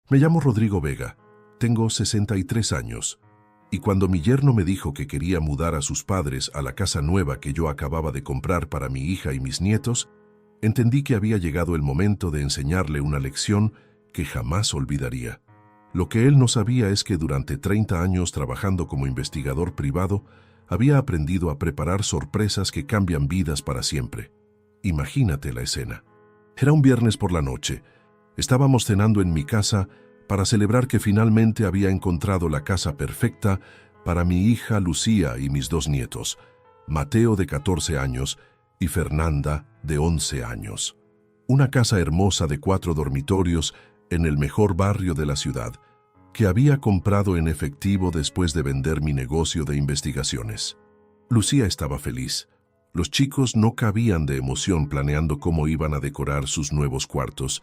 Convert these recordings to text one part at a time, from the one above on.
Me llamo Rodrigo Vega, tengo 63 años, y cuando mi yerno me dijo que quería mudar a sus padres a la casa nueva que yo acababa de comprar para mi hija y mis nietos, entendí que había llegado el momento de enseñarle una lección que jamás olvidaría. Lo que él no sabía es que durante 30 años trabajando como investigador privado, había aprendido a preparar sorpresas que cambian vidas para siempre. Imagínate la escena. Era un viernes por la noche. Estábamos cenando en mi casa para celebrar que finalmente había encontrado la casa perfecta para mi hija Lucía y mis dos nietos, Mateo de 14 años y Fernanda de 11 años. Una casa hermosa de 4 dormitorios en el mejor barrio de la ciudad, que había comprado en efectivo después de vender mi negocio de investigaciones. Lucía estaba feliz. Los chicos no cabían de emoción planeando cómo iban a decorar sus nuevos cuartos,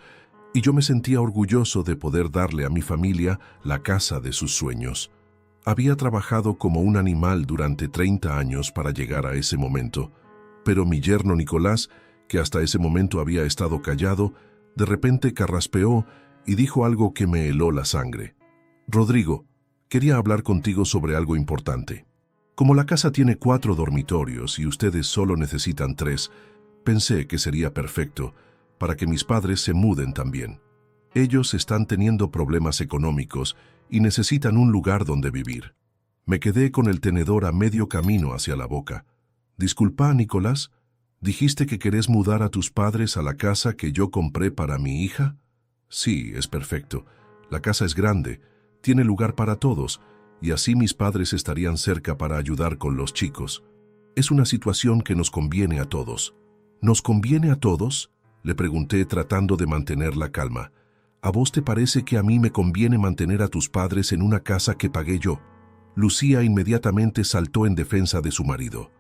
y yo me sentía orgulloso de poder darle a mi familia la casa de sus sueños. Había trabajado como un animal durante 30 años para llegar a ese momento, pero mi yerno Nicolás, que hasta ese momento había estado callado, de repente carraspeó y dijo algo que me heló la sangre. «Rodrigo, quería hablar contigo sobre algo importante. Como la casa tiene 4 dormitorios y ustedes solo necesitan 3, pensé que sería perfecto para que mis padres se muden también. Ellos están teniendo problemas económicos y necesitan un lugar donde vivir». Me quedé con el tenedor a medio camino hacia la boca. «Disculpa, Nicolás, ¿dijiste que querés mudar a tus padres a la casa que yo compré para mi hija?» «Sí, es perfecto. La casa es grande, tiene lugar para todos, y así mis padres estarían cerca para ayudar con los chicos. Es una situación que nos conviene a todos». «¿Nos conviene a todos?», le pregunté tratando de mantener la calma. «¿A vos te parece que a mí me conviene mantener a tus padres en una casa que pagué yo?» Lucía inmediatamente saltó en defensa de su marido.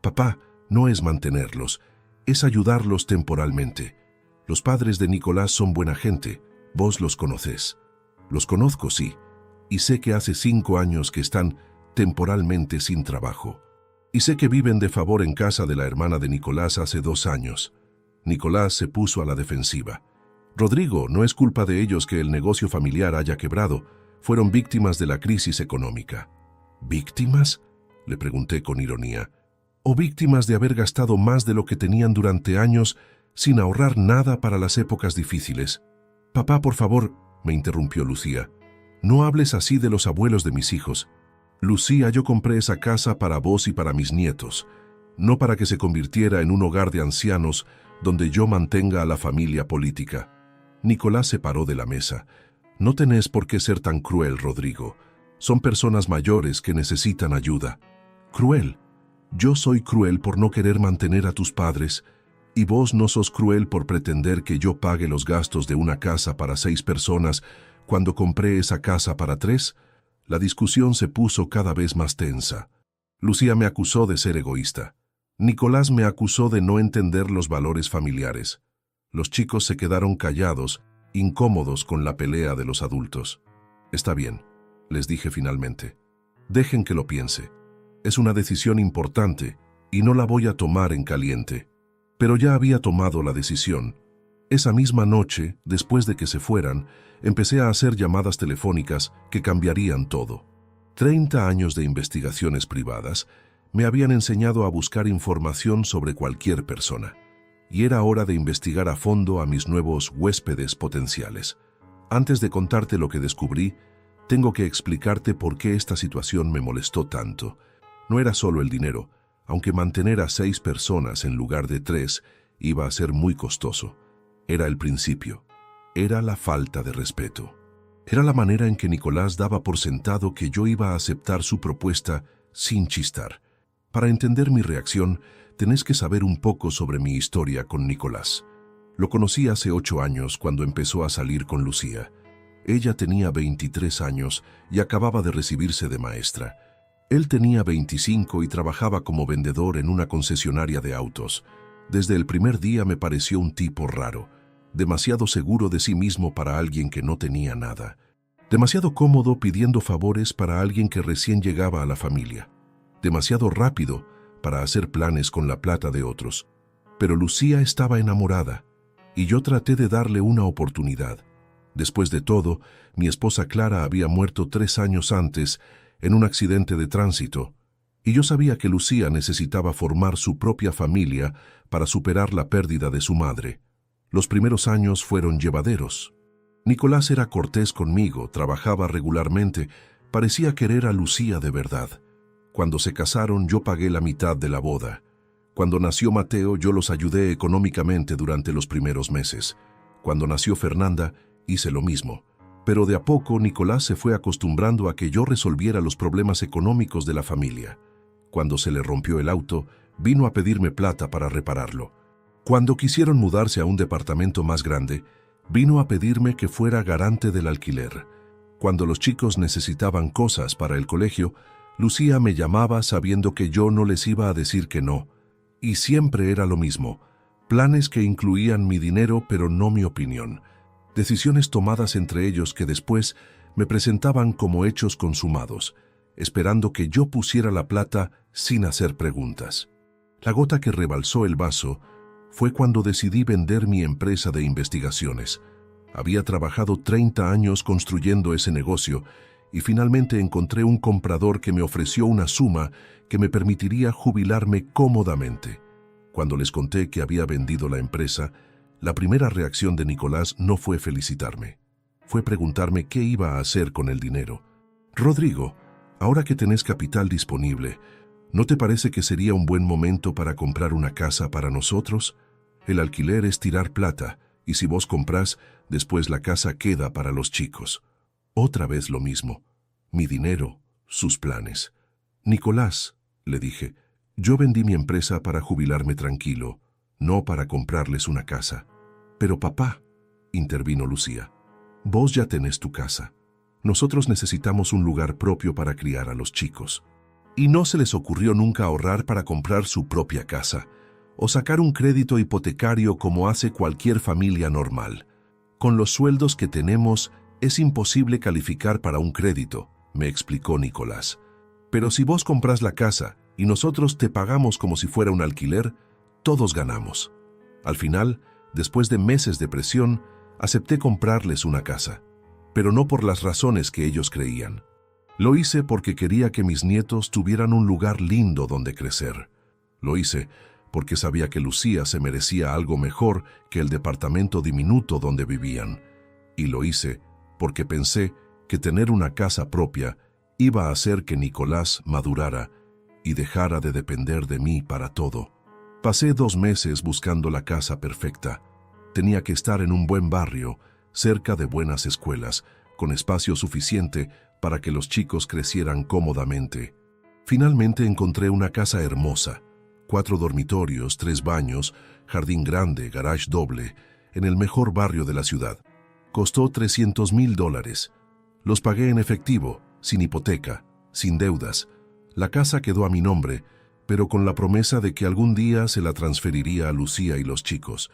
«Papá, no es mantenerlos, es ayudarlos temporalmente. Los padres de Nicolás son buena gente, vos los conocés». «Los conozco, sí, y sé que hace 5 años que están temporalmente sin trabajo. Y sé que viven de favor en casa de la hermana de Nicolás hace 2 años». Nicolás se puso a la defensiva. «Rodrigo, no es culpa de ellos que el negocio familiar haya quebrado. Fueron víctimas de la crisis económica». «¿Víctimas?», le pregunté con ironía. «¿O víctimas de haber gastado más de lo que tenían durante años sin ahorrar nada para las épocas difíciles?» «Papá, por favor», me interrumpió Lucía, «no hables así de los abuelos de mis hijos. Lucía, yo compré esa casa para vos y para mis nietos, no para que se convirtiera en un hogar de ancianos donde yo mantenga a la familia política». Nicolás se paró de la mesa. «No tenés por qué ser tan cruel, Rodrigo. Son personas mayores que necesitan ayuda». «¿Cruel? Yo soy cruel por no querer mantener a tus padres, y vos no sos cruel por pretender que yo pague los gastos de una casa para 6 personas cuando compré esa casa para 3. La discusión se puso cada vez más tensa. Lucía me acusó de ser egoísta. Nicolás me acusó de no entender los valores familiares. Los chicos se quedaron callados, incómodos con la pelea de los adultos. «Está bien», les dije finalmente. «Dejen que lo piense. Es una decisión importante y no la voy a tomar en caliente». Pero ya había tomado la decisión. Esa misma noche, después de que se fueran, empecé a hacer llamadas telefónicas que cambiarían todo. 30 años de investigaciones privadas me habían enseñado a buscar información sobre cualquier persona, y era hora de investigar a fondo a mis nuevos huéspedes potenciales. Antes de contarte lo que descubrí, tengo que explicarte por qué esta situación me molestó tanto. No era solo el dinero, aunque mantener a 6 personas en lugar de 3 iba a ser muy costoso. Era el principio. Era la falta de respeto. Era la manera en que Nicolás daba por sentado que yo iba a aceptar su propuesta sin chistar. Para entender mi reacción, tenés que saber un poco sobre mi historia con Nicolás. Lo conocí hace 8 años cuando empezó a salir con Lucía. Ella tenía 23 años y acababa de recibirse de maestra. Él tenía 25 y trabajaba como vendedor en una concesionaria de autos. Desde el primer día me pareció un tipo raro, demasiado seguro de sí mismo para alguien que no tenía nada, demasiado cómodo pidiendo favores para alguien que recién llegaba a la familia, demasiado rápido para hacer planes con la plata de otros. Pero Lucía estaba enamorada y yo traté de darle una oportunidad. Después de todo, mi esposa Clara había muerto 3 años antes en un accidente de tránsito, y yo sabía que Lucía necesitaba formar su propia familia para superar la pérdida de su madre. Los primeros años fueron llevaderos. Nicolás era cortés conmigo, trabajaba regularmente, parecía querer a Lucía de verdad. Cuando se casaron, yo pagué la mitad de la boda. Cuando nació Mateo, yo los ayudé económicamente durante los primeros meses. Cuando nació Fernanda, hice lo mismo. Pero de a poco, Nicolás se fue acostumbrando a que yo resolviera los problemas económicos de la familia. Cuando se le rompió el auto, vino a pedirme plata para repararlo. Cuando quisieron mudarse a un departamento más grande, vino a pedirme que fuera garante del alquiler. Cuando los chicos necesitaban cosas para el colegio, Lucía me llamaba sabiendo que yo no les iba a decir que no. Y siempre era lo mismo, planes que incluían mi dinero pero no mi opinión. Decisiones tomadas entre ellos que después me presentaban como hechos consumados, esperando que yo pusiera la plata sin hacer preguntas. La gota que rebalsó el vaso fue cuando decidí vender mi empresa de investigaciones. Había trabajado 30 años construyendo ese negocio y finalmente encontré un comprador que me ofreció una suma que me permitiría jubilarme cómodamente. Cuando les conté que había vendido la empresa, la primera reacción de Nicolás no fue felicitarme. Fue preguntarme qué iba a hacer con el dinero. «Rodrigo, ahora que tenés capital disponible, ¿no te parece que sería un buen momento para comprar una casa para nosotros? El alquiler es tirar plata, y si vos comprás, después la casa queda para los chicos». Otra vez lo mismo. Mi dinero, sus planes. «Nicolás», le dije, «yo vendí mi empresa para jubilarme tranquilo, no para comprarles una casa». «Pero papá», intervino Lucía, «vos ya tenés tu casa. Nosotros necesitamos un lugar propio para criar a los chicos». Y no se les ocurrió nunca ahorrar para comprar su propia casa, o sacar un crédito hipotecario como hace cualquier familia normal. «Con los sueldos que tenemos, es imposible calificar para un crédito», me explicó Nicolás. «Pero si vos comprás la casa y nosotros te pagamos como si fuera un alquiler, todos ganamos». Al final, después de meses de presión, acepté comprarles una casa, pero no por las razones que ellos creían. Lo hice porque quería que mis nietos tuvieran un lugar lindo donde crecer. Lo hice porque sabía que Lucía se merecía algo mejor que el departamento diminuto donde vivían. Y lo hice porque pensé que tener una casa propia iba a hacer que Nicolás madurara y dejara de depender de mí para todo. Pasé 2 meses buscando la casa perfecta. Tenía que estar en un buen barrio, cerca de buenas escuelas, con espacio suficiente para que los chicos crecieran cómodamente. Finalmente encontré una casa hermosa, 4 dormitorios, 3 baños, jardín grande, garage doble, en el mejor barrio de la ciudad. Costó $300,000. Los pagué en efectivo, sin hipoteca, sin deudas. La casa quedó a mi nombre, pero con la promesa de que algún día se la transferiría a Lucía y los chicos.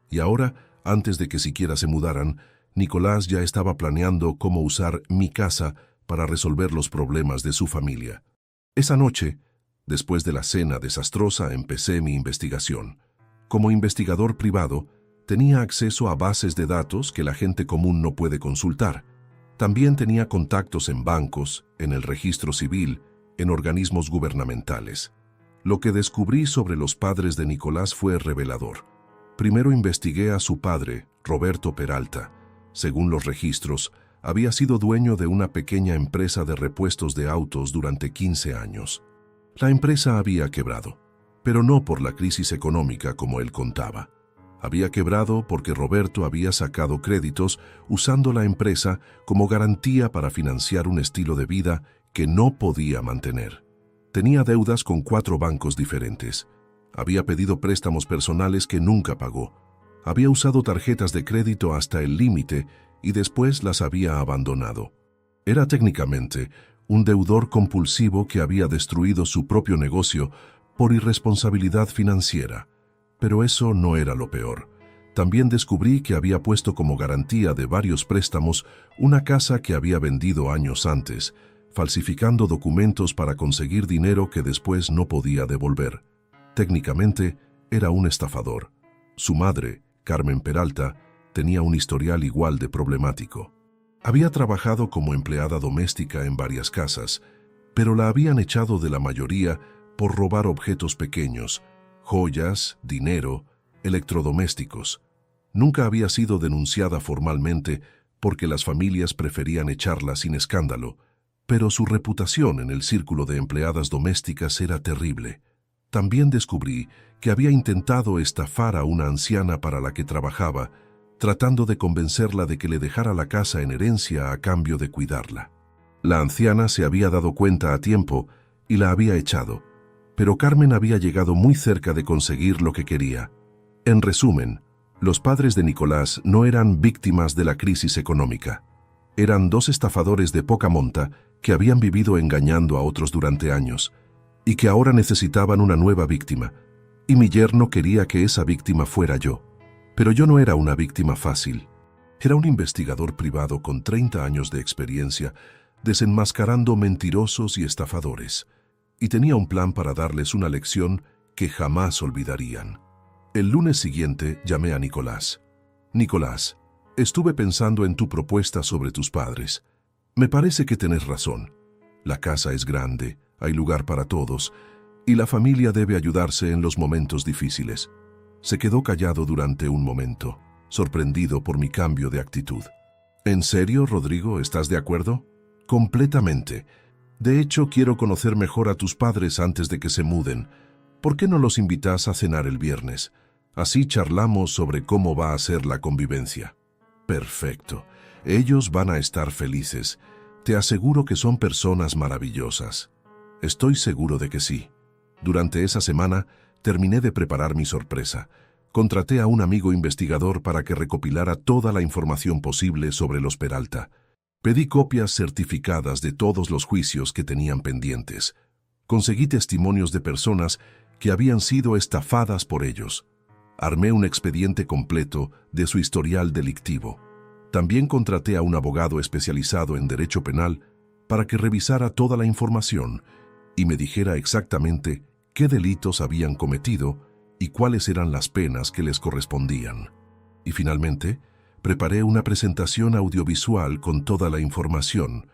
Y ahora, antes de que siquiera se mudaran, Nicolás ya estaba planeando cómo usar mi casa para resolver los problemas de su familia. Esa noche, después de la cena desastrosa, empecé mi investigación. Como investigador privado, tenía acceso a bases de datos que la gente común no puede consultar. También tenía contactos en bancos, en el registro civil, en organismos gubernamentales. Lo que descubrí sobre los padres de Nicolás fue revelador. Primero investigué a su padre, Roberto Peralta. Según los registros, había sido dueño de una pequeña empresa de repuestos de autos durante 15 años. La empresa había quebrado, pero no por la crisis económica como él contaba. Había quebrado porque Roberto había sacado créditos usando la empresa como garantía para financiar un estilo de vida que no podía mantener. Tenía deudas con 4 bancos diferentes. Había pedido préstamos personales que nunca pagó. Había usado tarjetas de crédito hasta el límite y después las había abandonado. Era técnicamente un deudor compulsivo que había destruido su propio negocio por irresponsabilidad financiera. Pero eso no era lo peor. También descubrí que había puesto como garantía de varios préstamos una casa que había vendido años antes, falsificando documentos para conseguir dinero que después no podía devolver. Técnicamente, era un estafador. Su madre, Carmen Peralta, tenía un historial igual de problemático. Había trabajado como empleada doméstica en varias casas, pero la habían echado de la mayoría por robar objetos pequeños, joyas, dinero, electrodomésticos. Nunca había sido denunciada formalmente porque las familias preferían echarla sin escándalo, pero su reputación en el círculo de empleadas domésticas era terrible. También descubrí que había intentado estafar a una anciana para la que trabajaba, tratando de convencerla de que le dejara la casa en herencia a cambio de cuidarla. La anciana se había dado cuenta a tiempo y la había echado, pero Carmen había llegado muy cerca de conseguir lo que quería. En resumen, los padres de Nicolás no eran víctimas de la crisis económica. Eran dos estafadores de poca monta que habían vivido engañando a otros durante años y que ahora necesitaban una nueva víctima, y mi yerno quería que esa víctima fuera yo. Pero yo no era una víctima fácil. Era un investigador privado con 30 años de experiencia, desenmascarando mentirosos y estafadores, y tenía un plan para darles una lección que jamás olvidarían. El lunes siguiente llamé a Nicolás. Nicolás, estuve pensando en tu propuesta sobre tus padres. Me parece que tenés razón. La casa es grande, hay lugar para todos, y la familia debe ayudarse en los momentos difíciles. Se quedó callado durante un momento, sorprendido por mi cambio de actitud. ¿En serio, Rodrigo, estás de acuerdo? Completamente. De hecho, quiero conocer mejor a tus padres antes de que se muden. ¿Por qué no los invitas a cenar el viernes? Así charlamos sobre cómo va a ser la convivencia. Perfecto. Ellos van a estar felices. Te aseguro que son personas maravillosas. Estoy seguro de que sí. Durante esa semana, terminé de preparar mi sorpresa. Contraté a un amigo investigador para que recopilara toda la información posible sobre los Peralta. Pedí copias certificadas de todos los juicios que tenían pendientes. Conseguí testimonios de personas que habían sido estafadas por ellos. Armé un expediente completo de su historial delictivo. También contraté a un abogado especializado en derecho penal para que revisara toda la información y me dijera exactamente qué delitos habían cometido y cuáles eran las penas que les correspondían. Y finalmente, preparé una presentación audiovisual con toda la información,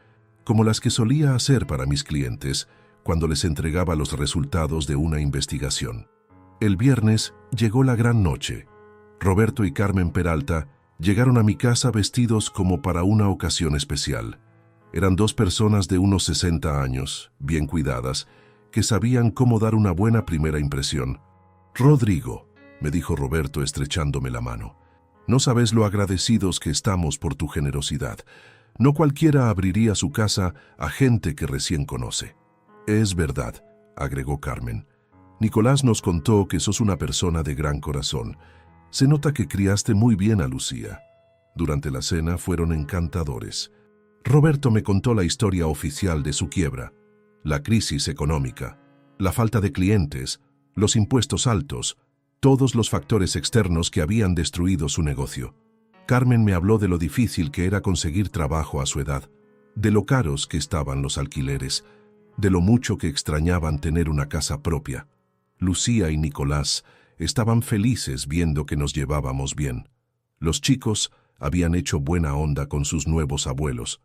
como las que solía hacer para mis clientes cuando les entregaba los resultados de una investigación. El viernes llegó la gran noche. Roberto y Carmen Peralta llegaron a mi casa vestidos como para una ocasión especial. Eran dos personas de unos 60 años, bien cuidadas, que sabían cómo dar una buena primera impresión. «Rodrigo», me dijo Roberto estrechándome la mano, «no sabes lo agradecidos que estamos por tu generosidad. No cualquiera abriría su casa a gente que recién conoce». «Es verdad», agregó Carmen. «Nicolás nos contó que sos una persona de gran corazón. Se nota que criaste muy bien a Lucía». Durante la cena fueron encantadores. Roberto me contó la historia oficial de su quiebra, la crisis económica, la falta de clientes, los impuestos altos, todos los factores externos que habían destruido su negocio. Carmen me habló de lo difícil que era conseguir trabajo a su edad, de lo caros que estaban los alquileres, de lo mucho que extrañaban tener una casa propia. Lucía y Nicolás estaban felices viendo que nos llevábamos bien. Los chicos habían hecho buena onda con sus nuevos abuelos.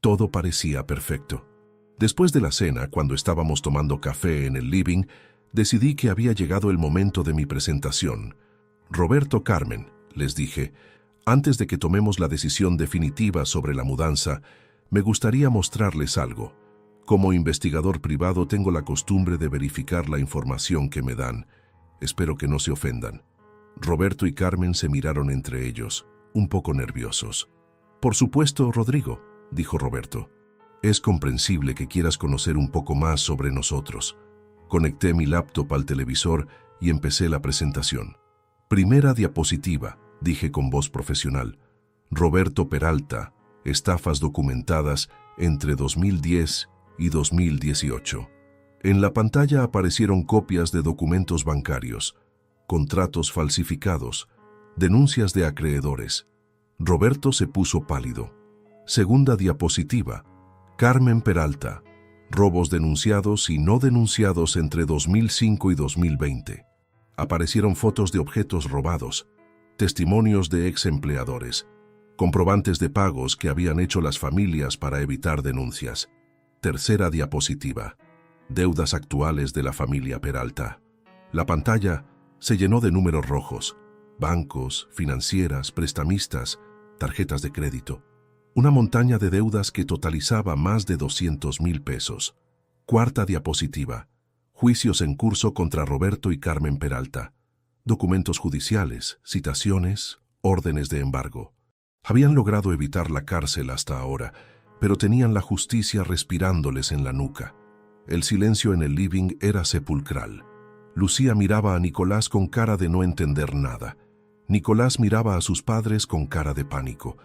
Todo parecía perfecto. Después de la cena, cuando estábamos tomando café en el living, decidí que había llegado el momento de mi presentación. «Roberto, Carmen», les dije, «antes de que tomemos la decisión definitiva sobre la mudanza, me gustaría mostrarles algo. Como investigador privado tengo la costumbre de verificar la información que me dan. Espero que no se ofendan». Roberto y Carmen se miraron entre ellos, un poco nerviosos. «Por supuesto, Rodrigo», dijo Roberto. «Es comprensible que quieras conocer un poco más sobre nosotros». Conecté mi laptop al televisor y empecé la presentación. «Primera diapositiva», dije con voz profesional. «Roberto Peralta, estafas documentadas entre 2010 y 2018». En la pantalla aparecieron copias de documentos bancarios, contratos falsificados, denuncias de acreedores. Roberto se puso pálido. Segunda diapositiva. Carmen Peralta. Robos denunciados y no denunciados entre 2005 y 2020. Aparecieron fotos de objetos robados, testimonios de ex empleadores, comprobantes de pagos que habían hecho las familias para evitar denuncias. Tercera diapositiva. Deudas actuales de la familia Peralta. La pantalla se llenó de números rojos, bancos, financieras, prestamistas, tarjetas de crédito. Una montaña de deudas que totalizaba más de 200,000 pesos. Cuarta diapositiva. Juicios en curso contra Roberto y Carmen Peralta. Documentos judiciales, citaciones, órdenes de embargo. Habían logrado evitar la cárcel hasta ahora, pero tenían la justicia respirándoles en la nuca. El silencio en el living era sepulcral. Lucía miraba a Nicolás con cara de no entender nada. Nicolás miraba a sus padres con cara de pánico.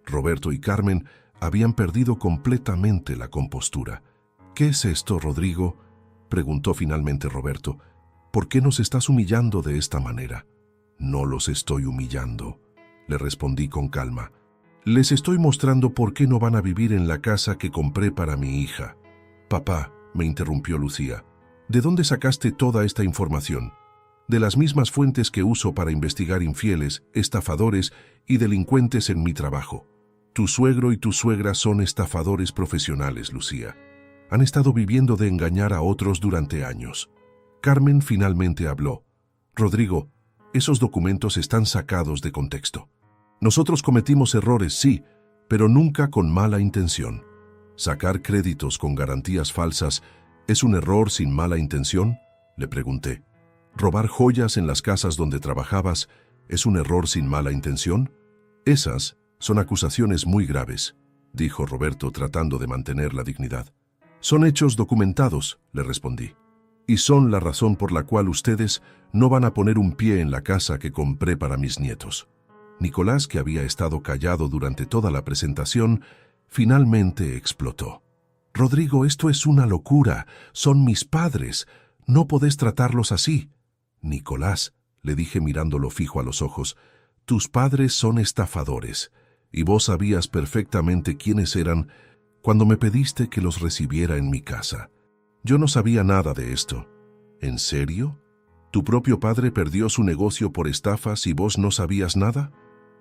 Roberto y Carmen habían perdido completamente la compostura. «¿Qué es esto, Rodrigo?», preguntó finalmente Roberto. «¿Por qué nos estás humillando de esta manera?». «No los estoy humillando», le respondí con calma. «Les estoy mostrando por qué no van a vivir en la casa que compré para mi hija». «Papá», me interrumpió Lucía, «¿de dónde sacaste toda esta información?». «De las mismas fuentes que uso para investigar infieles, estafadores y delincuentes en mi trabajo». «Tu suegro y tu suegra son estafadores profesionales, Lucía. Han estado viviendo de engañar a otros durante años». Carmen finalmente habló. «Rodrigo, esos documentos están sacados de contexto. Nosotros cometimos errores, sí, pero nunca con mala intención. ¿Sacar créditos con garantías falsas es un error sin mala intención?», le pregunté. «¿Robar joyas en las casas donde trabajabas es un error sin mala intención?». «Esas son acusaciones muy graves», dijo Roberto tratando de mantener la dignidad. «Son hechos documentados», le respondí, «y son la razón por la cual ustedes no van a poner un pie en la casa que compré para mis nietos». Nicolás, que había estado callado durante toda la presentación, finalmente explotó. «Rodrigo, esto es una locura. Son mis padres. No podés tratarlos así». «Nicolás», le dije mirándolo fijo a los ojos, «tus padres son estafadores, y vos sabías perfectamente quiénes eran cuando me pediste que los recibiera en mi casa. Yo no sabía nada de esto». «¿En serio? ¿Tu propio padre perdió su negocio por estafas y vos no sabías nada?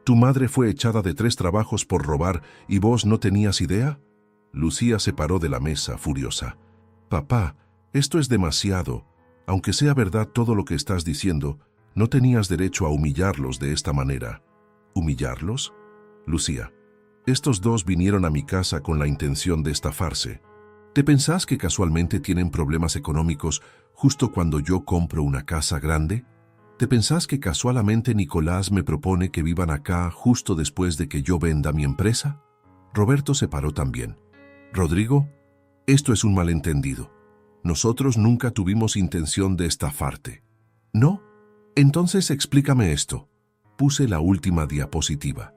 ¿Tu madre fue echada de 3 trabajos por robar y vos no tenías idea?». Lucía se paró de la mesa, furiosa. «Papá, esto es demasiado. Aunque sea verdad todo lo que estás diciendo, no tenías derecho a humillarlos de esta manera». «¿Humillarlos?». «Lucía, estos dos vinieron a mi casa con la intención de estafarse. ¿Te pensás que casualmente tienen problemas económicos justo cuando yo compro una casa grande? ¿Te pensás que casualmente Nicolás me propone que vivan acá justo después de que yo venda mi empresa?». Roberto se paró también. «Rodrigo, esto es un malentendido. Nosotros nunca tuvimos intención de estafarte». «¿No? Entonces explícame esto». Puse la última diapositiva.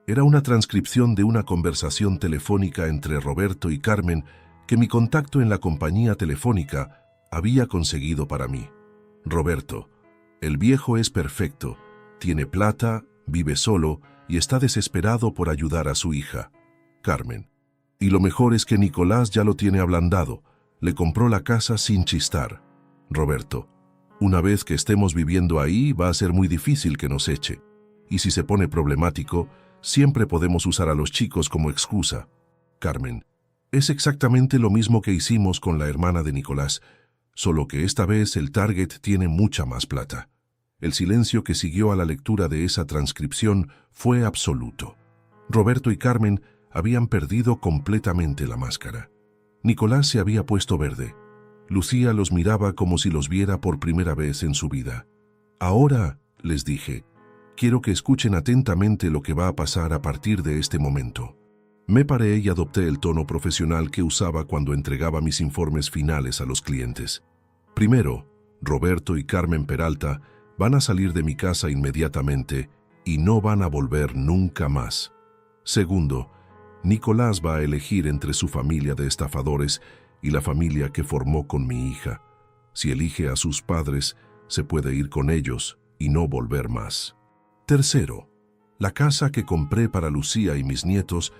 Era una transcripción de una conversación telefónica entre Roberto y Carmen que mi contacto en la compañía telefónica había conseguido para mí. «Roberto, el viejo es perfecto, tiene plata, vive solo y está desesperado por ayudar a su hija». Carmen: «Y lo mejor es que Nicolás ya lo tiene ablandado, le compró la casa sin chistar». Roberto: «Una vez que estemos viviendo ahí va a ser muy difícil que nos eche. Y si se pone problemático, siempre podemos usar a los chicos como excusa». Carmen: «Es exactamente lo mismo que hicimos con la hermana de Nicolás, solo que esta vez el target tiene mucha más plata». El silencio que siguió a la lectura de esa transcripción fue absoluto. Roberto y Carmen habían perdido completamente la máscara. Nicolás se había puesto verde. Lucía los miraba como si los viera por primera vez en su vida. «Ahora», les dije, «quiero que escuchen atentamente lo que va a pasar a partir de este momento». Me paré y adopté el tono profesional que usaba cuando entregaba mis informes finales a los clientes. «Primero, Roberto y Carmen Peralta van a salir de mi casa inmediatamente y no van a volver nunca más. Segundo, Nicolás va a elegir entre su familia de estafadores y la familia que formó con mi hija. Si elige a sus padres, se puede ir con ellos y no volver más. Tercero, la casa que compré para Lucía y mis nietos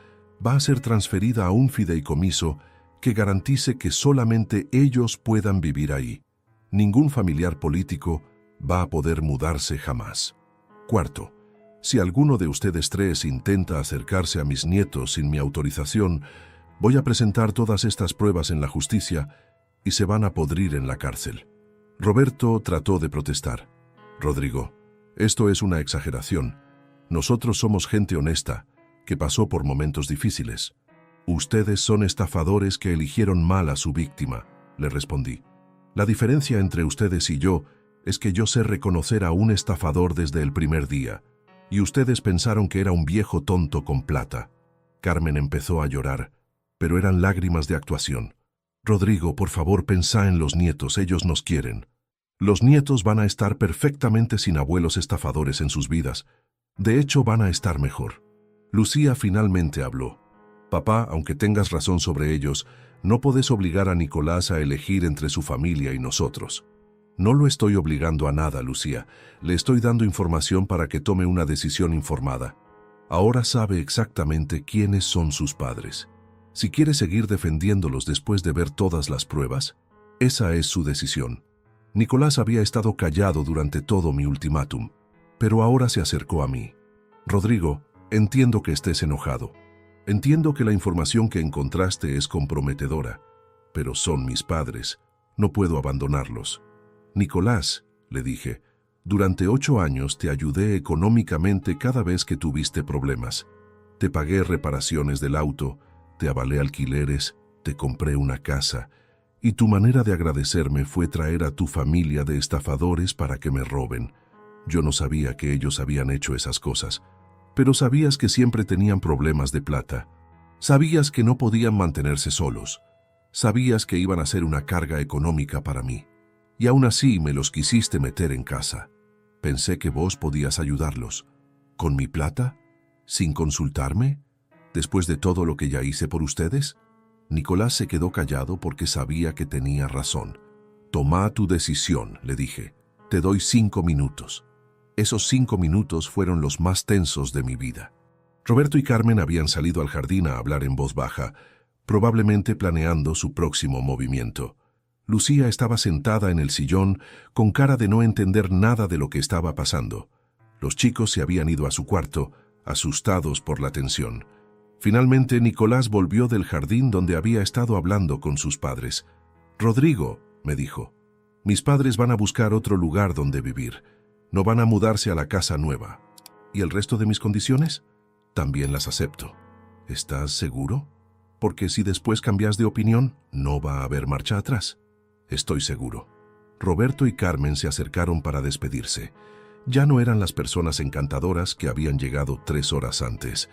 va a ser transferida a un fideicomiso que garantice que solamente ellos puedan vivir ahí. Ningún familiar político va a poder mudarse jamás. Cuarto, Si alguno de ustedes tres intenta acercarse a mis nietos sin mi autorización, voy a presentar todas estas pruebas en la justicia y se van a podrir en la cárcel. Roberto trató de protestar. Rodrigo, esto es una exageración. Nosotros somos gente honesta, que pasó por momentos difíciles. Ustedes son estafadores que eligieron mal a su víctima, le respondí. La diferencia entre ustedes y yo es que yo sé reconocer a un estafador desde el primer día, y ustedes pensaron que era un viejo tonto con plata. Carmen empezó a llorar, pero eran lágrimas de actuación. Rodrigo, por favor, pensá en los nietos, ellos nos quieren. Los nietos van a estar perfectamente sin abuelos estafadores en sus vidas. De hecho, van a estar mejor. Lucía finalmente habló. Papá, aunque tengas razón sobre ellos, no podés obligar a Nicolás a elegir entre su familia y nosotros. No lo estoy obligando a nada, Lucía. Le estoy dando información para que tome una decisión informada. Ahora sabe exactamente quiénes son sus padres. Si quiere seguir defendiéndolos después de ver todas las pruebas, esa es su decisión. Nicolás había estado callado durante todo mi ultimátum, pero ahora se acercó a mí. Rodrigo, entiendo que estés enojado. Entiendo que la información que encontraste es comprometedora, pero son mis padres. No puedo abandonarlos. Nicolás, le dije, durante 8 años te ayudé económicamente cada vez que tuviste problemas. Te pagué reparaciones del auto, te avalé alquileres, te compré una casa, y tu manera de agradecerme fue traer a tu familia de estafadores para que me roben. Yo no sabía que ellos habían hecho esas cosas, pero sabías que siempre tenían problemas de plata. Sabías que no podían mantenerse solos. Sabías que iban a ser una carga económica para mí. Y aún así me los quisiste meter en casa. Pensé que vos podías ayudarlos. ¿Con mi plata? ¿Sin consultarme? ¿Después de todo lo que ya hice por ustedes? Nicolás se quedó callado porque sabía que tenía razón. Toma tu decisión, le dije. Te doy 5 minutos. Esos 5 minutos fueron los más tensos de mi vida. Roberto y Carmen habían salido al jardín a hablar en voz baja, probablemente planeando su próximo movimiento. Lucía estaba sentada en el sillón con cara de no entender nada de lo que estaba pasando. Los chicos se habían ido a su cuarto, asustados por la tensión. Finalmente, Nicolás volvió del jardín donde había estado hablando con sus padres. «Rodrigo», me dijo, «mis padres van a buscar otro lugar donde vivir. No van a mudarse a la casa nueva. ¿Y el resto de mis condiciones? También las acepto. ¿Estás seguro? Porque si después cambias de opinión, no va a haber marcha atrás». «Estoy seguro». Roberto y Carmen se acercaron para despedirse. Ya no eran las personas encantadoras que habían llegado 3 horas antes.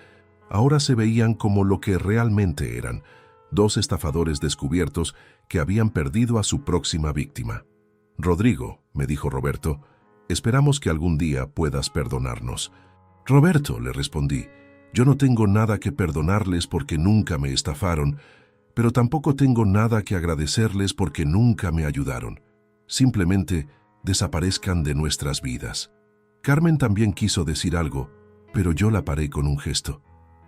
Ahora se veían como lo que realmente eran, 2 estafadores descubiertos que habían perdido a su próxima víctima. «Rodrigo», me dijo Roberto, «esperamos que algún día puedas perdonarnos». «Roberto», le respondí, «yo no tengo nada que perdonarles porque nunca me estafaron, pero tampoco tengo nada que agradecerles porque nunca me ayudaron. Simplemente desaparezcan de nuestras vidas». Carmen también quiso decir algo, pero yo la paré con un gesto.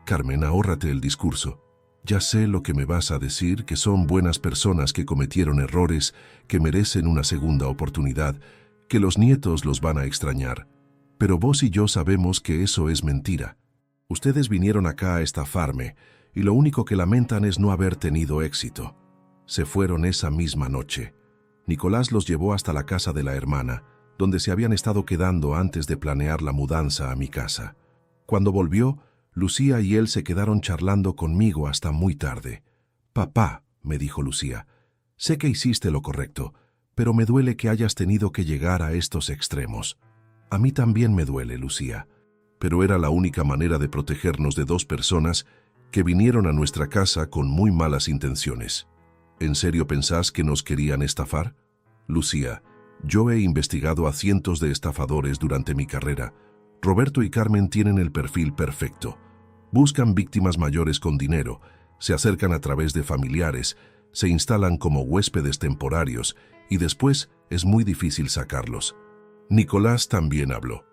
«Carmen, ahórrate el discurso. Ya sé lo que me vas a decir, que son buenas personas que cometieron errores, que merecen una segunda oportunidad, que los nietos los van a extrañar. Pero vos y yo sabemos que eso es mentira. Ustedes vinieron acá a estafarme, y lo único que lamentan es no haber tenido éxito. Se fueron esa misma noche. Nicolás los llevó hasta la casa de la hermana, donde se habían estado quedando antes de planear la mudanza a mi casa. Cuando volvió, Lucía y él se quedaron charlando conmigo hasta muy tarde. «Papá», me dijo Lucía, «sé que hiciste lo correcto, pero me duele que hayas tenido que llegar a estos extremos». «A mí también me duele, Lucía, pero era la única manera de protegernos de 2 personas que vinieron a nuestra casa con muy malas intenciones». «¿En serio pensás que nos querían estafar?» «Lucía, yo he investigado a cientos de estafadores durante mi carrera. Roberto y Carmen tienen el perfil perfecto. Buscan víctimas mayores con dinero, se acercan a través de familiares, se instalan como huéspedes temporarios y después es muy difícil sacarlos». Nicolás también habló.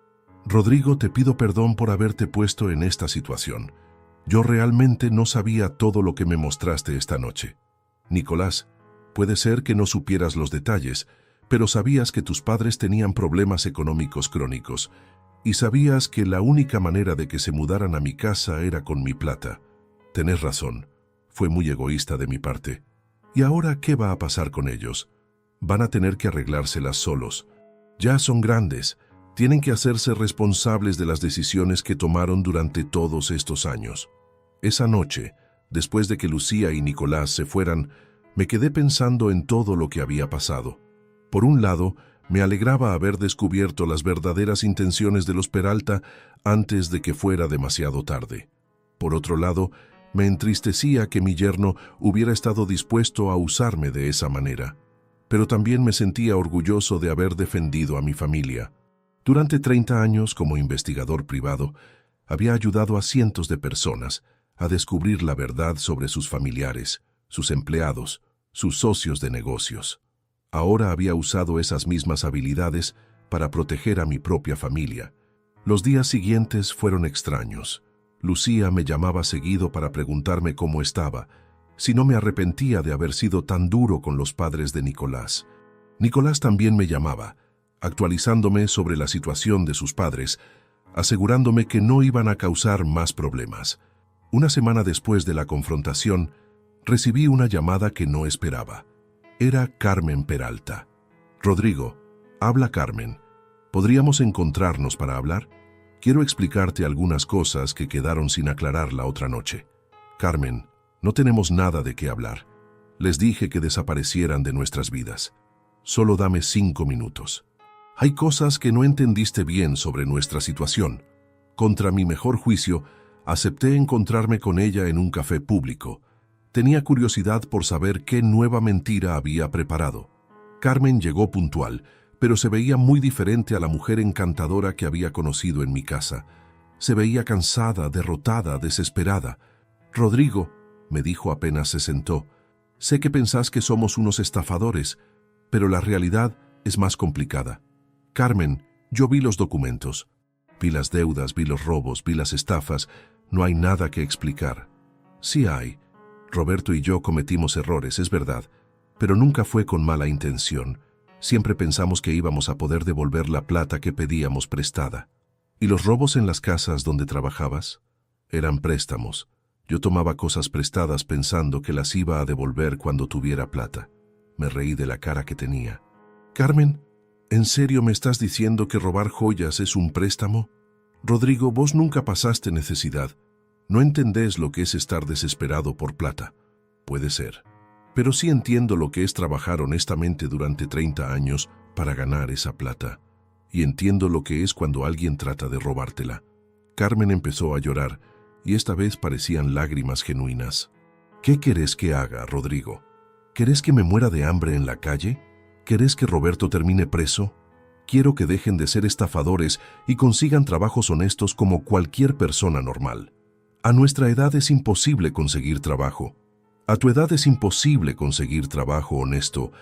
«Rodrigo, te pido perdón por haberte puesto en esta situación. Yo realmente no sabía todo lo que me mostraste esta noche». «Nicolás, puede ser que no supieras los detalles, pero sabías que tus padres tenían problemas económicos crónicos. Y sabías que la única manera de que se mudaran a mi casa era con mi plata. Tenés razón, fue muy egoísta de mi parte. ¿Y ahora qué va a pasar con ellos? Van a tener que arreglárselas solos. Ya son grandes, tienen que hacerse responsables de las decisiones que tomaron durante todos estos años. Esa noche, después de que Lucía y Nicolás se fueran, me quedé pensando en todo lo que había pasado. Por un lado, me alegraba haber descubierto las verdaderas intenciones de los Peralta antes de que fuera demasiado tarde. Por otro lado, me entristecía que mi yerno hubiera estado dispuesto a usarme de esa manera. Pero también me sentía orgulloso de haber defendido a mi familia. Durante 30 años, como investigador privado, había ayudado a cientos de personas a descubrir la verdad sobre sus familiares, sus empleados, sus socios de negocios. Ahora había usado esas mismas habilidades para proteger a mi propia familia. Los días siguientes fueron extraños. Lucía me llamaba seguido para preguntarme cómo estaba, si no me arrepentía de haber sido tan duro con los padres de Nicolás. Nicolás también me llamaba, actualizándome sobre la situación de sus padres, asegurándome que no iban a causar más problemas. Una semana después de la confrontación, recibí una llamada que no esperaba. Era Carmen Peralta. «Rodrigo, habla Carmen. ¿Podríamos encontrarnos para hablar? Quiero explicarte algunas cosas que quedaron sin aclarar la otra noche». «Carmen, no tenemos nada de qué hablar. Les dije que desaparecieran de nuestras vidas. Solo dame 5 minutos. Hay cosas que no entendiste bien sobre nuestra situación. Contra mi mejor juicio, acepté encontrarme con ella en un café público. Tenía curiosidad por saber qué nueva mentira había preparado. Carmen llegó puntual, pero se veía muy diferente a la mujer encantadora que había conocido en mi casa. Se veía cansada, derrotada, desesperada. «Rodrigo», me dijo apenas se sentó, «sé que pensás que somos unos estafadores, pero la realidad es más complicada. Carmen, yo vi los documentos. Vi las deudas, vi los robos, vi las estafas. No hay nada que explicar». «Sí hay. Roberto y yo cometimos errores, es verdad, pero nunca fue con mala intención. Siempre pensamos que íbamos a poder devolver la plata que pedíamos prestada». «¿Y los robos en las casas donde trabajabas?» «Eran préstamos. Yo tomaba cosas prestadas pensando que las iba a devolver cuando tuviera plata». Me reí de la cara que tenía. «Carmen, ¿en serio me estás diciendo que robar joyas es un préstamo? Rodrigo, vos nunca pasaste necesidad. No entendés lo que es estar desesperado por plata». «Puede ser. Pero sí entiendo lo que es trabajar honestamente durante 30 años para ganar esa plata. Y entiendo lo que es cuando alguien trata de robártela». Carmen empezó a llorar, y esta vez parecían lágrimas genuinas. «¿Qué querés que haga, Rodrigo? ¿Querés que me muera de hambre en la calle? ¿Querés que Roberto termine preso? Quiero que dejen de ser estafadores y consigan trabajos honestos como cualquier persona normal. A nuestra edad es imposible conseguir trabajo. A tu edad es imposible conseguir trabajo honesto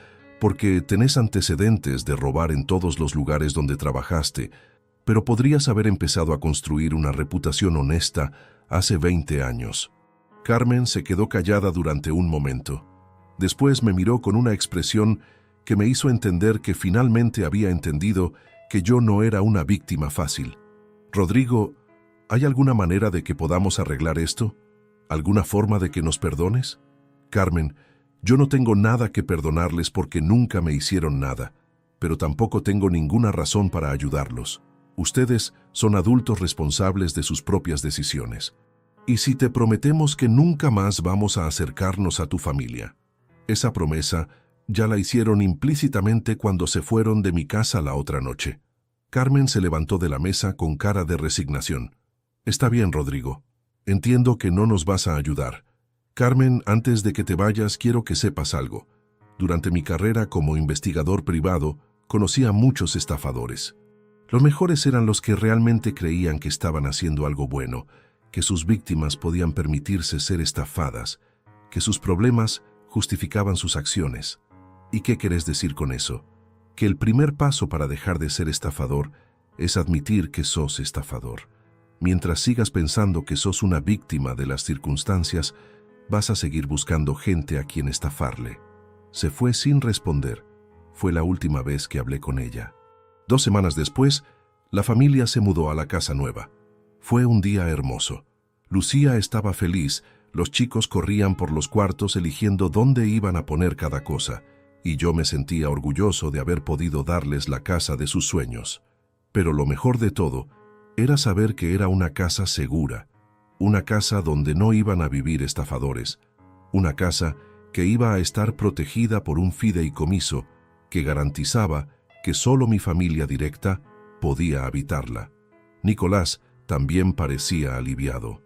porque tenés antecedentes de robar en todos los lugares donde trabajaste, pero podrías haber empezado a construir una reputación honesta hace 20 años». Carmen se quedó callada durante un momento. Después me miró con una expresión que me hizo entender que finalmente había entendido que yo no era una víctima fácil. «Rodrigo, ¿hay alguna manera de que podamos arreglar esto? ¿Alguna forma de que nos perdones?» «Carmen, yo no tengo nada que perdonarles porque nunca me hicieron nada, pero tampoco tengo ninguna razón para ayudarlos. Ustedes son adultos responsables de sus propias decisiones. Y si te prometemos que nunca más vamos a acercarnos a tu familia». Esa promesa ya la hicieron implícitamente cuando se fueron de mi casa la otra noche. Carmen se levantó de la mesa con cara de resignación. «Está bien, Rodrigo. Entiendo que no nos vas a ayudar. Carmen, antes de que te vayas, quiero que sepas algo. Durante mi carrera como investigador privado, conocí a muchos estafadores. Los mejores eran los que realmente creían que estaban haciendo algo bueno, que sus víctimas podían permitirse ser estafadas, que sus problemas justificaban sus acciones. ¿Y qué querés decir con eso? Que el primer paso para dejar de ser estafador es admitir que sos estafador. Mientras sigas pensando que sos una víctima de las circunstancias, vas a seguir buscando gente a quien estafarle». Se fue sin responder. Fue la última vez que hablé con ella. 2 semanas después, La familia se mudó a la casa nueva. Fue un día hermoso. Lucía estaba feliz, los chicos corrían por los cuartos eligiendo dónde iban a poner cada cosa, y yo me sentía orgulloso de haber podido darles la casa de sus sueños. Pero lo mejor de todo era saber que era una casa segura, una casa donde no iban a vivir estafadores, una casa que iba a estar protegida por un fideicomiso que garantizaba que solo mi familia directa podía habitarla. Nicolás también parecía aliviado.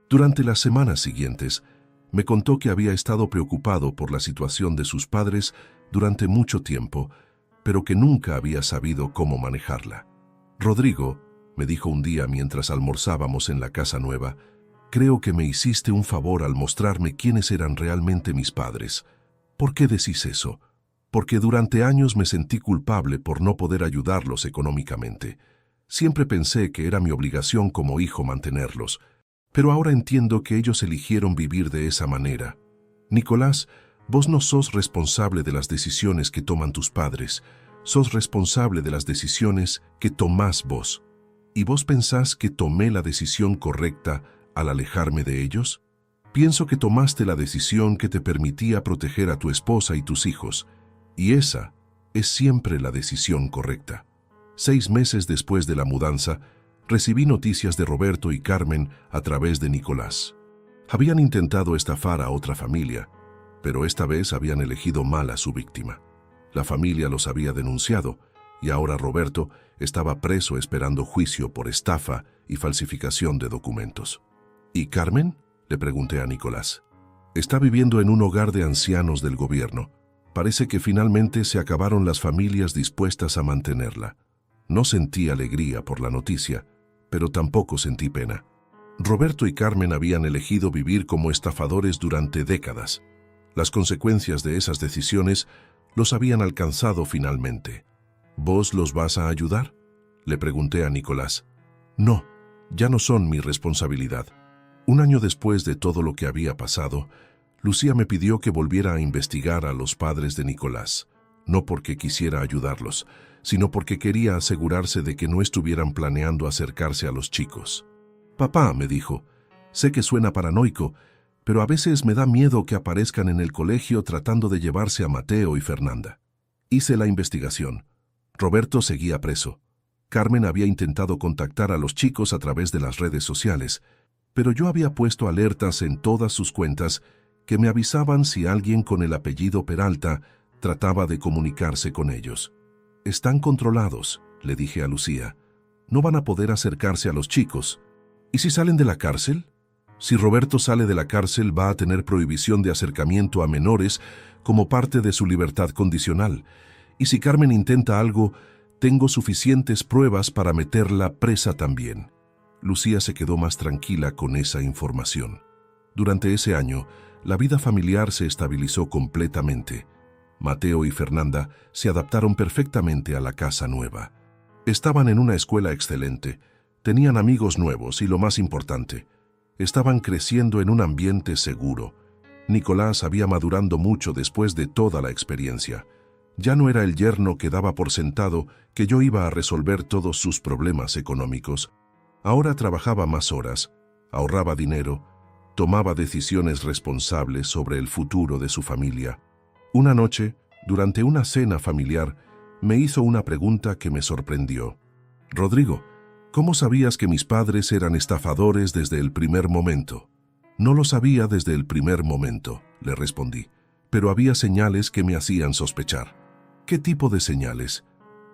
Durante las semanas siguientes, me contó que había estado preocupado por la situación de sus padres durante mucho tiempo, pero que nunca había sabido cómo manejarla. «Rodrigo», me dijo un día mientras almorzábamos en la casa nueva, «creo que me hiciste un favor al mostrarme quiénes eran realmente mis padres». «¿Por qué decís eso?» «Porque durante años me sentí culpable por no poder ayudarlos económicamente. Siempre pensé que era mi obligación como hijo mantenerlos, pero ahora entiendo que ellos eligieron vivir de esa manera. Nicolás, vos no sos responsable de las decisiones que toman tus padres, sos responsable de las decisiones que tomás vos. ¿Y vos pensás que tomé la decisión correcta al alejarme de ellos? Pienso que tomaste la decisión que te permitía proteger a tu esposa y tus hijos, y esa es siempre la decisión correcta». 6 meses después de la mudanza, recibí noticias de Roberto y Carmen a través de Nicolás. Habían intentado estafar a otra familia, pero esta vez habían elegido mal a su víctima. La familia los había denunciado y ahora Roberto estaba preso esperando juicio por estafa y falsificación de documentos. ¿Y Carmen?, le pregunté a Nicolás. Está viviendo en un hogar de ancianos del gobierno. Parece que finalmente se acabaron las familias dispuestas a mantenerla. No sentí alegría por la noticia, pero tampoco sentí pena. Roberto y Carmen habían elegido vivir como estafadores durante décadas. Las consecuencias de esas decisiones los habían alcanzado finalmente. ¿Vos los vas a ayudar?, le pregunté a Nicolás. No, ya no son mi responsabilidad. Un año después de todo lo que había pasado, Lucía me pidió que volviera a investigar a los padres de Nicolás, no porque quisiera ayudarlos, sino porque quería asegurarse de que no estuvieran planeando acercarse a los chicos. «Papá», me dijo, «sé que suena paranoico, pero a veces me da miedo que aparezcan en el colegio tratando de llevarse a Mateo y Fernanda». Hice la investigación. Roberto seguía preso. Carmen había intentado contactar a los chicos a través de las redes sociales, pero yo había puesto alertas en todas sus cuentas que me avisaban si alguien con el apellido Peralta trataba de comunicarse con ellos. «Están controlados», le dije a Lucía. «No van a poder acercarse a los chicos. ¿Y si salen de la cárcel? Si Roberto sale de la cárcel, va a tener prohibición de acercamiento a menores como parte de su libertad condicional. Y si Carmen intenta algo, tengo suficientes pruebas para meterla presa también». Lucía se quedó más tranquila con esa información. Durante ese año, la vida familiar se estabilizó completamente. Mateo y Fernanda se adaptaron perfectamente a la casa nueva. Estaban en una escuela excelente, tenían amigos nuevos y, lo más importante, estaban creciendo en un ambiente seguro. Nicolás había madurado mucho después de toda la experiencia. Ya no era el yerno que daba por sentado que yo iba a resolver todos sus problemas económicos. Ahora trabajaba más horas, ahorraba dinero, tomaba decisiones responsables sobre el futuro de su familia. Una noche, durante una cena familiar, me hizo una pregunta que me sorprendió. «Rodrigo, ¿cómo sabías que mis padres eran estafadores desde el primer momento?» «No lo sabía desde el primer momento», le respondí, «pero había señales que me hacían sospechar». «¿Qué tipo de señales?»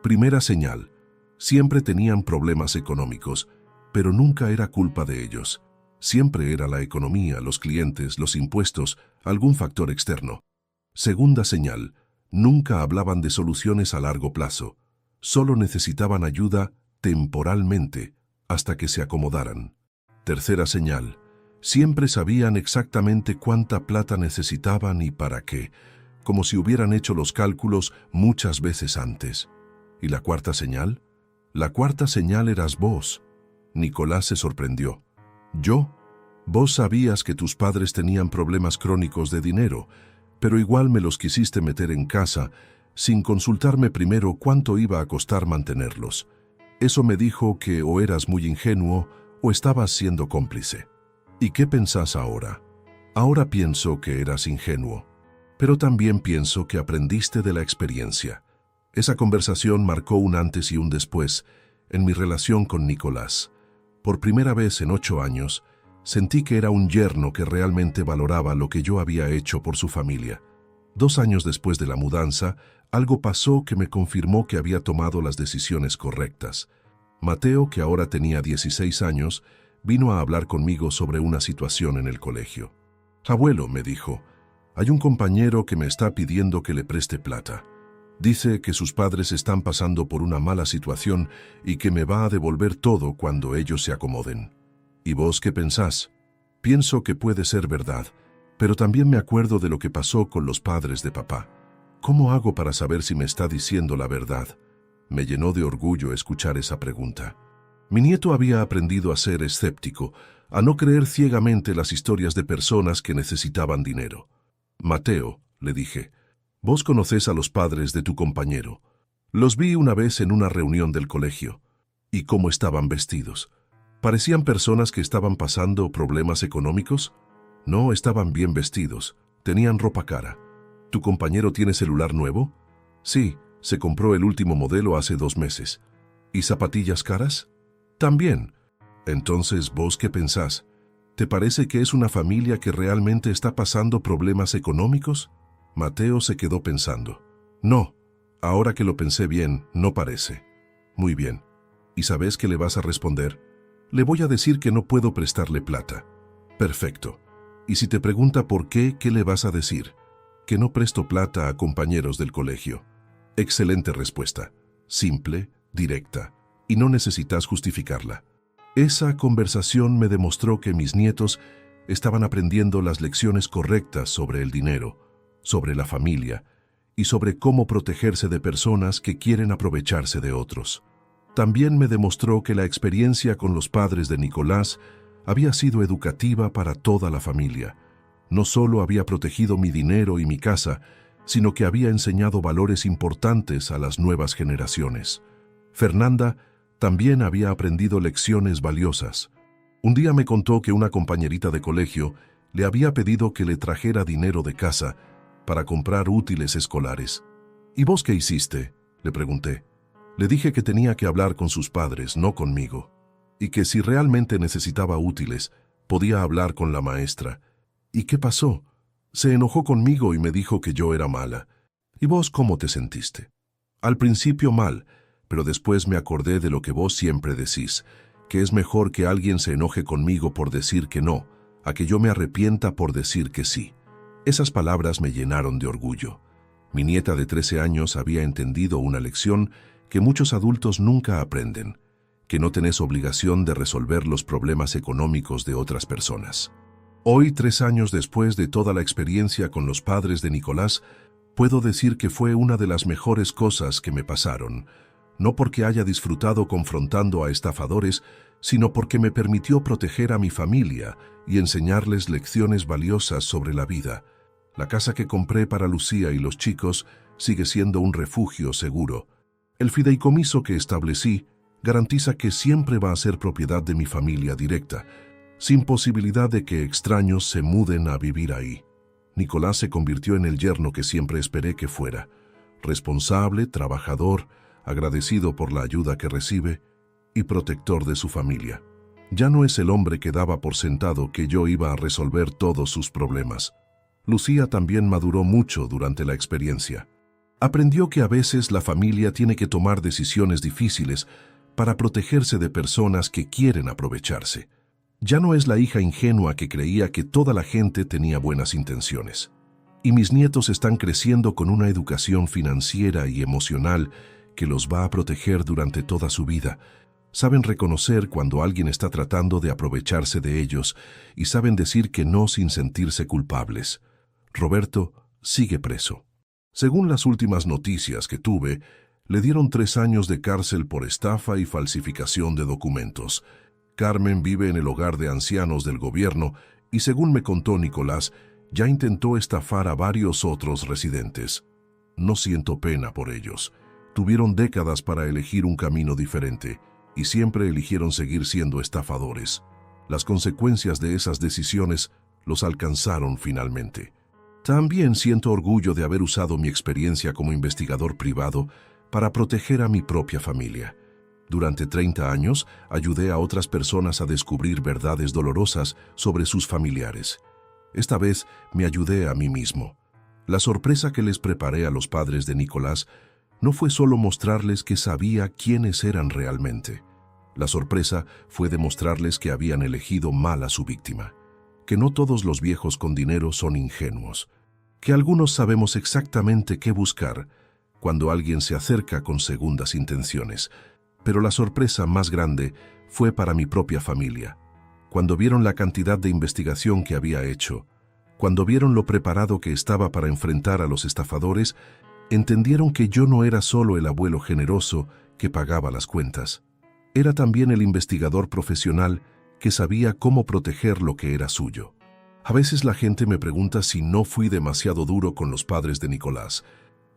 «Primera señal, siempre tenían problemas económicos, pero nunca era culpa de ellos. Siempre era la economía, los clientes, los impuestos, algún factor externo. Segunda señal, nunca hablaban de soluciones a largo plazo. Solo necesitaban ayuda temporalmente, hasta que se acomodaran. Tercera señal, siempre sabían exactamente cuánta plata necesitaban y para qué, como si hubieran hecho los cálculos muchas veces antes. ¿Y la cuarta señal? La cuarta señal eras vos. Nicolás se sorprendió. ¿Yo? Vos sabías que tus padres tenían problemas crónicos de dinero, pero igual me los quisiste meter en casa sin consultarme primero cuánto iba a costar mantenerlos. Eso me dijo que o eras muy ingenuo o estabas siendo cómplice. ¿Y qué pensás ahora? Ahora pienso que eras ingenuo, pero también pienso que aprendiste de la experiencia. Esa conversación marcó un antes y un después en mi relación con Nicolás. Por primera vez en 8 años, sentí que era un yerno que realmente valoraba lo que yo había hecho por su familia. 2 años después de la mudanza, algo pasó que me confirmó que había tomado las decisiones correctas. Mateo, que ahora tenía 16 años, vino a hablar conmigo sobre una situación en el colegio. «Abuelo», me dijo, «hay un compañero que me está pidiendo que le preste plata. Dice que sus padres están pasando por una mala situación y que me va a devolver todo cuando ellos se acomoden. ¿Y vos qué pensás?» Pienso que puede ser verdad, pero también me acuerdo de lo que pasó con los padres de papá. ¿Cómo hago para saber si me está diciendo la verdad? Me llenó de orgullo escuchar esa pregunta. Mi nieto había aprendido a ser escéptico, a no creer ciegamente las historias de personas que necesitaban dinero. «Mateo», le dije, «vos conocés a los padres de tu compañero. Los vi una vez en una reunión del colegio. ¿Y cómo estaban vestidos? ¿Parecían personas que estaban pasando problemas económicos? No, estaban bien vestidos, tenían ropa cara. ¿Tu compañero tiene celular nuevo?» «Sí, se compró el último modelo hace 2 meses. ¿Y zapatillas caras?» «También». «Entonces, ¿vos qué pensás? ¿Te parece que es una familia que realmente está pasando problemas económicos?» Mateo se quedó pensando. «No, ahora que lo pensé bien, no parece». «Muy bien. ¿Y sabés qué le vas a responder?» «Le voy a decir que no puedo prestarle plata». «Perfecto. Y si te pregunta por qué, ¿qué le vas a decir?» «Que no presto plata a compañeros del colegio». Excelente respuesta. Simple, directa, y no necesitas justificarla. Esa conversación me demostró que mis nietos estaban aprendiendo las lecciones correctas sobre el dinero, sobre la familia y sobre cómo protegerse de personas que quieren aprovecharse de otros. También me demostró que la experiencia con los padres de Nicolás había sido educativa para toda la familia. No solo había protegido mi dinero y mi casa, sino que había enseñado valores importantes a las nuevas generaciones. Fernanda también había aprendido lecciones valiosas. Un día me contó que una compañerita de colegio le había pedido que le trajera dinero de casa para comprar útiles escolares. «¿Y vos qué hiciste?», le pregunté. Le dije que tenía que hablar con sus padres, no conmigo, y que si realmente necesitaba útiles, podía hablar con la maestra. «¿Y qué pasó?». «Se enojó conmigo y me dijo que yo era mala». «¿Y vos cómo te sentiste?». «Al principio mal, pero después me acordé de lo que vos siempre decís, que es mejor que alguien se enoje conmigo por decir que no, a que yo me arrepienta por decir que sí». Esas palabras me llenaron de orgullo. Mi nieta de 13 años había entendido una lección que muchos adultos nunca aprenden, que no tenés obligación de resolver los problemas económicos de otras personas. Hoy, 3 años después de toda la experiencia con los padres de Nicolás, puedo decir que fue una de las mejores cosas que me pasaron, no porque haya disfrutado confrontando a estafadores, sino porque me permitió proteger a mi familia y enseñarles lecciones valiosas sobre la vida. La casa que compré para Lucía y los chicos sigue siendo un refugio seguro. El fideicomiso que establecí garantiza que siempre va a ser propiedad de mi familia directa, sin posibilidad de que extraños se muden a vivir ahí. Nicolás se convirtió en el yerno que siempre esperé que fuera, responsable, trabajador, agradecido por la ayuda que recibe y protector de su familia. Ya no es el hombre que daba por sentado que yo iba a resolver todos sus problemas. Lucía también maduró mucho durante la experiencia. Aprendió que a veces la familia tiene que tomar decisiones difíciles para protegerse de personas que quieren aprovecharse. Ya no es la hija ingenua que creía que toda la gente tenía buenas intenciones. Y mis nietos están creciendo con una educación financiera y emocional que los va a proteger durante toda su vida. Saben reconocer cuando alguien está tratando de aprovecharse de ellos y saben decir que no sin sentirse culpables. Roberto sigue preso. Según las últimas noticias que tuve, le dieron 3 años de cárcel por estafa y falsificación de documentos. Carmen vive en el hogar de ancianos del gobierno y, según me contó Nicolás, ya intentó estafar a varios otros residentes. No siento pena por ellos. Tuvieron décadas para elegir un camino diferente y siempre eligieron seguir siendo estafadores. Las consecuencias de esas decisiones los alcanzaron finalmente. También siento orgullo de haber usado mi experiencia como investigador privado para proteger a mi propia familia. Durante 30 años ayudé a otras personas a descubrir verdades dolorosas sobre sus familiares. Esta vez me ayudé a mí mismo. La sorpresa que les preparé a los padres de Nicolás no fue solo mostrarles que sabía quiénes eran realmente. La sorpresa fue demostrarles que habían elegido mal a su víctima, que no todos los viejos con dinero son ingenuos, que algunos sabemos exactamente qué buscar cuando alguien se acerca con segundas intenciones. Pero la sorpresa más grande fue para mi propia familia. Cuando vieron la cantidad de investigación que había hecho, cuando vieron lo preparado que estaba para enfrentar a los estafadores, entendieron que yo no era solo el abuelo generoso que pagaba las cuentas. Era también el investigador profesional que sabía cómo proteger lo que era suyo. A veces la gente me pregunta si no fui demasiado duro con los padres de Nicolás,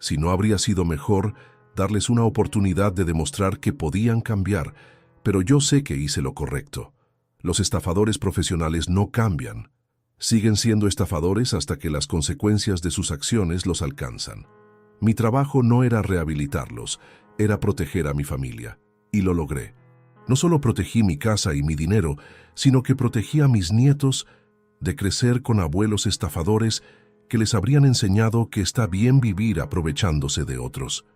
si no habría sido mejor darles una oportunidad de demostrar que podían cambiar, pero yo sé que hice lo correcto. Los estafadores profesionales no cambian. Siguen siendo estafadores hasta que las consecuencias de sus acciones los alcanzan. Mi trabajo no era rehabilitarlos, era proteger a mi familia. Y lo logré. No solo protegí mi casa y mi dinero, sino que protegí a mis nietos de crecer con abuelos estafadores que les habrían enseñado que está bien vivir aprovechándose de otros.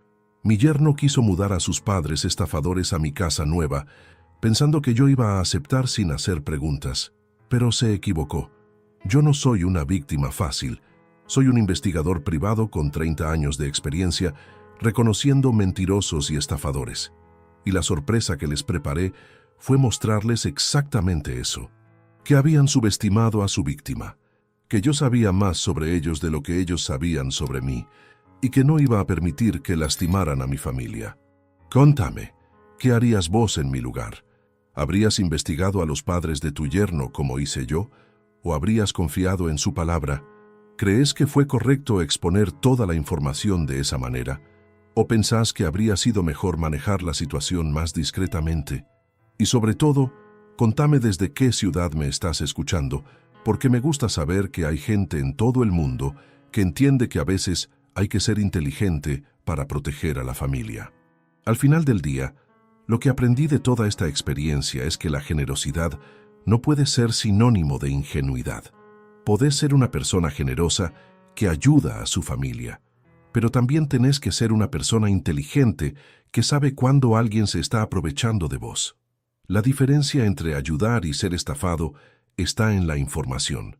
Mi yerno quiso mudar a sus padres estafadores a mi casa nueva, pensando que yo iba a aceptar sin hacer preguntas. Pero se equivocó. Yo no soy una víctima fácil. Soy un investigador privado con 30 años de experiencia, reconociendo mentirosos y estafadores. Y la sorpresa que les preparé fue mostrarles exactamente eso, que habían subestimado a su víctima, que yo sabía más sobre ellos de lo que ellos sabían sobre mí, y que no iba a permitir que lastimaran a mi familia. Contame, ¿qué harías vos en mi lugar? ¿Habrías investigado a los padres de tu yerno como hice yo? ¿O habrías confiado en su palabra? ¿Crees que fue correcto exponer toda la información de esa manera? ¿O pensás que habría sido mejor manejar la situación más discretamente? Y sobre todo, contame desde qué ciudad me estás escuchando, porque me gusta saber que hay gente en todo el mundo que entiende que a veces hay que ser inteligente para proteger a la familia. Al final del día, lo que aprendí de toda esta experiencia es que la generosidad no puede ser sinónimo de ingenuidad. Podés ser una persona generosa que ayuda a su familia, pero también tenés que ser una persona inteligente que sabe cuándo alguien se está aprovechando de vos. La diferencia entre ayudar y ser estafado está en la información.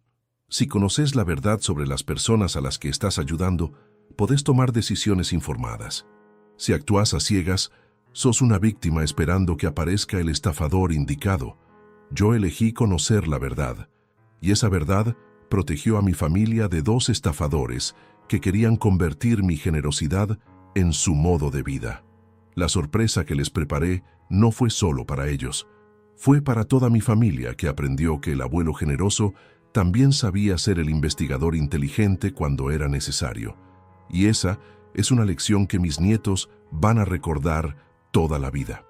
Si conoces la verdad sobre las personas a las que estás ayudando, podés tomar decisiones informadas. Si actúas a ciegas, sos una víctima esperando que aparezca el estafador indicado. Yo elegí conocer la verdad, y esa verdad protegió a mi familia de 2 estafadores que querían convertir mi generosidad en su modo de vida. La sorpresa que les preparé no fue solo para ellos, fue para toda mi familia que aprendió que el abuelo generoso también sabía ser el investigador inteligente cuando era necesario. Y esa es una lección que mis nietos van a recordar toda la vida.